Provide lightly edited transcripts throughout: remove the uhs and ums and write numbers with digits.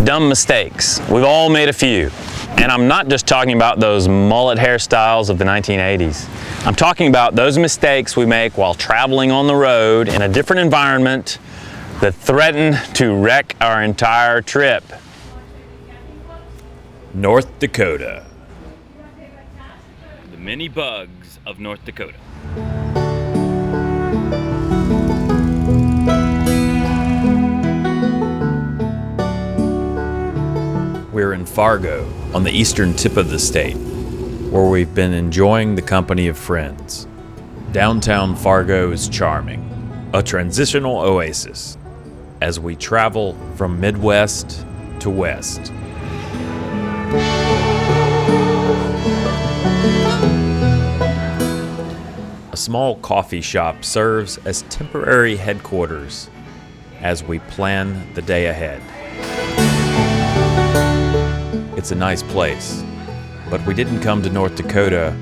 Dumb mistakes. We've all made a few. And I'm not just talking about those mullet hairstyles of the 1980s. I'm talking about those mistakes we make while traveling on the road in a different environment that threaten to wreck our entire trip. North Dakota. The many bugs of North Dakota. We're in Fargo, on the eastern tip of the state, where we've been enjoying the company of friends. Downtown Fargo is charming, a transitional oasis, as we travel from Midwest to West. A small coffee shop serves as temporary headquarters as we plan the day ahead. It's a nice place, but we didn't come to North Dakota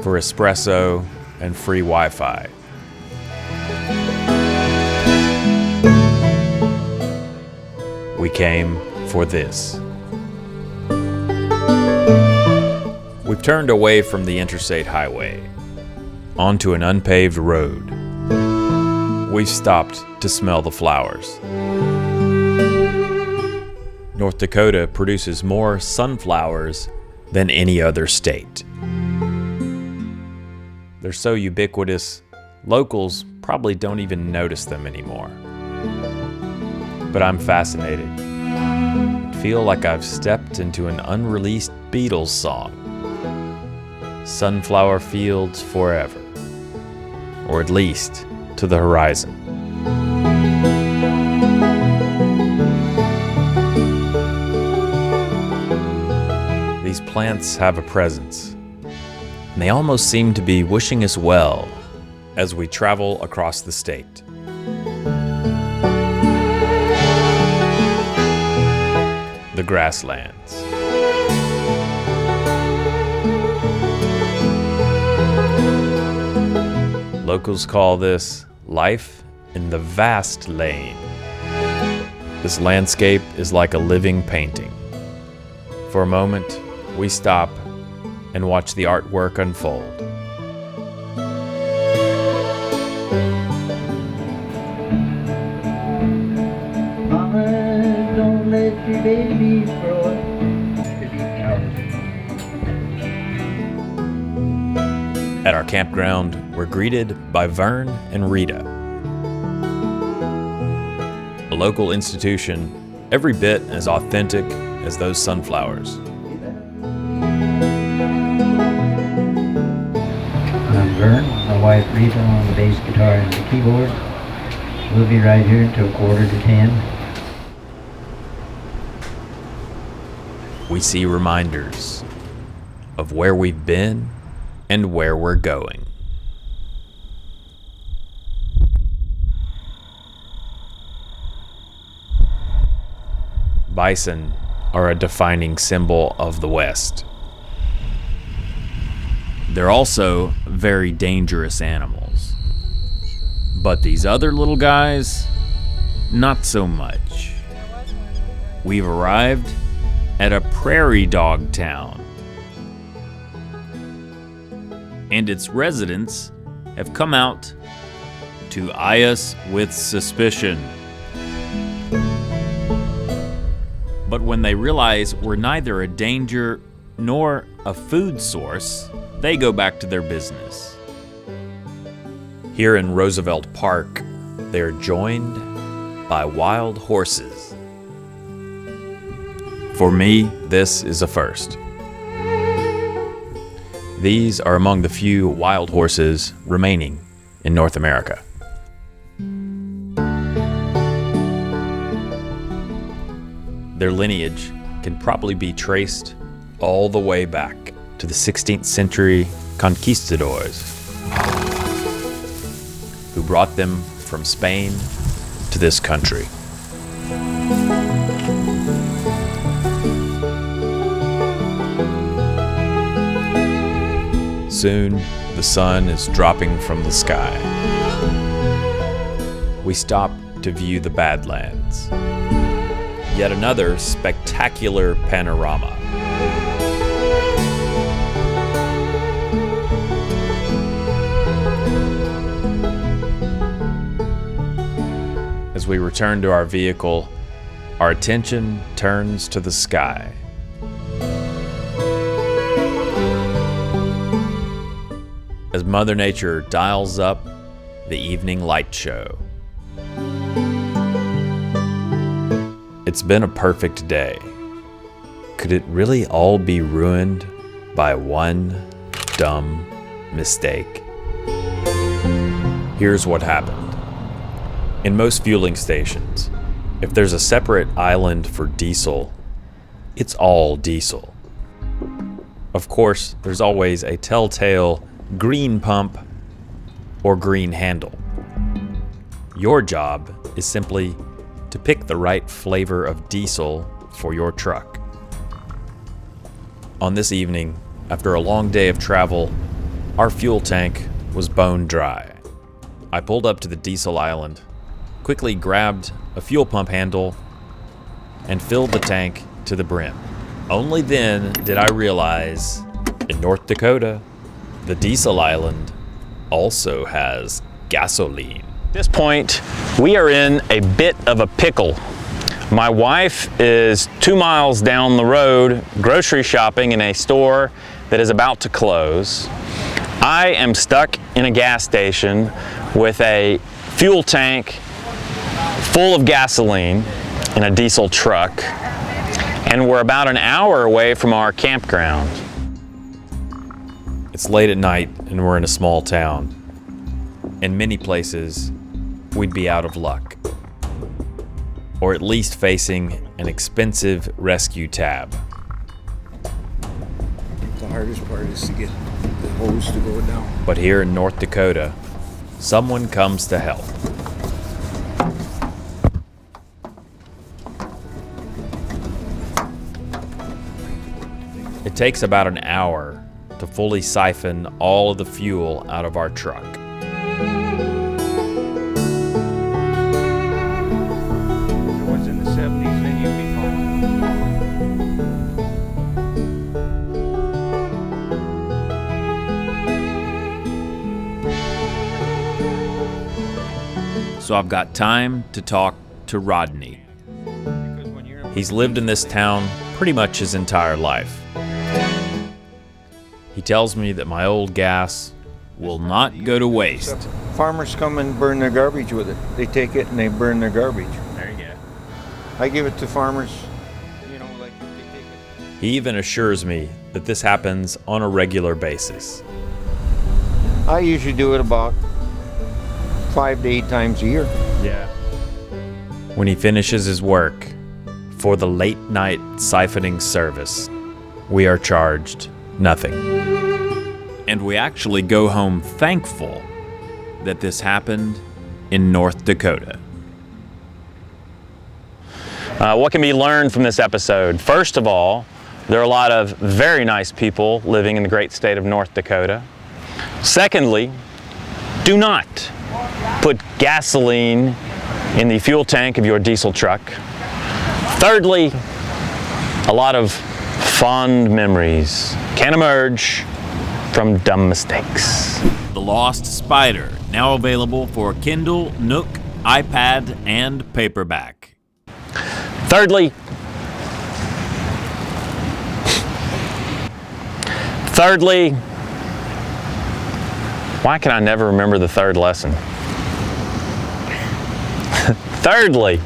for espresso and free Wi-Fi. We came for this. We've turned away from the interstate highway onto an unpaved road. We've stopped to smell the flowers. North Dakota produces more sunflowers than any other state. They're so ubiquitous, locals probably don't even notice them anymore. But I'm fascinated. I feel like I've stepped into an unreleased Beatles song. Sunflower fields forever, or at least to the horizon. These plants have a presence, and they almost seem to be wishing us well as we travel across the state. The Grasslands. Locals call this life in the vast lane. This landscape is like a living painting. For a moment, we stop and watch the artwork unfold. Mama, don't let your baby grow up to be cowards. At our campground, we're greeted by Vern and Rita, a local institution every bit as authentic as those sunflowers. I'm Vern, my wife Rita on the bass guitar and the keyboard. We'll be right here until 9:45. We see reminders of where we've been and where we're going. Bison are a defining symbol of the West. They're also very dangerous animals. But these other little guys, not so much. We've arrived at a prairie dog town, and its residents have come out to eye us with suspicion. But when they realize we're neither a danger nor a food source, they go back to their business. Here in Roosevelt Park, they're joined by wild horses. For me, this is a first. These are among the few wild horses remaining in North America. Their lineage can probably be traced all the way back to the 16th century conquistadors who brought them from Spain to this country. Soon, the sun is dropping from the sky. We stop to view the badlands. yet another spectacular panorama. As we return to our vehicle, our attention turns to the sky. As Mother Nature dials up the evening light show. It's been a perfect day. Could it really all be ruined by one dumb mistake? Here's what happened. In most fueling stations, if there's a separate island for diesel, it's all diesel. Of course, there's always a telltale green pump or green handle. Your job is simply to pick the right flavor of diesel for your truck. On this evening, after a long day of travel, our fuel tank was bone dry. I pulled up to the diesel island, quickly grabbed a fuel pump handle, and filled the tank to the brim. Only then did I realize, in North Dakota, the diesel island also has gasoline. At this point, we are in a bit of a pickle. My wife is 2 miles down the road grocery shopping in a store that is about to close. I am stuck in a gas station with a fuel tank full of gasoline in a diesel truck, and we're about an hour away from our campground. It's late at night and we're in a small town. In many places, we'd be out of luck, or at least facing an expensive rescue tab. The hardest part is to get the hose to go down. But here in North Dakota, someone comes to help. It takes about an hour to fully siphon all of the fuel out of our truck. If it was in the 70s, then you'd be fine. So I've got time to talk to Rodney. He's lived in this town pretty much his entire life. He tells me that my old gas will not go to waste. Farmers come and burn their garbage with it. They take it and they burn their garbage. There you go. I give it to farmers, like they take it. He even assures me that this happens on a regular basis. I usually do it about 5 to 8 times a year. Yeah. When he finishes his work for the late night siphoning service, we are charged nothing. And we actually go home thankful that this happened in North Dakota. What can be learned from this episode? First of all, there are a lot of very nice people living in the great state of North Dakota. Secondly, do not put gasoline in the fuel tank of your diesel truck. Thirdly, a lot of fond memories can emerge from dumb mistakes. The Lost Spider, now available for Kindle, Nook, iPad, and paperback. Thirdly, why can I never remember the third lesson? Thirdly,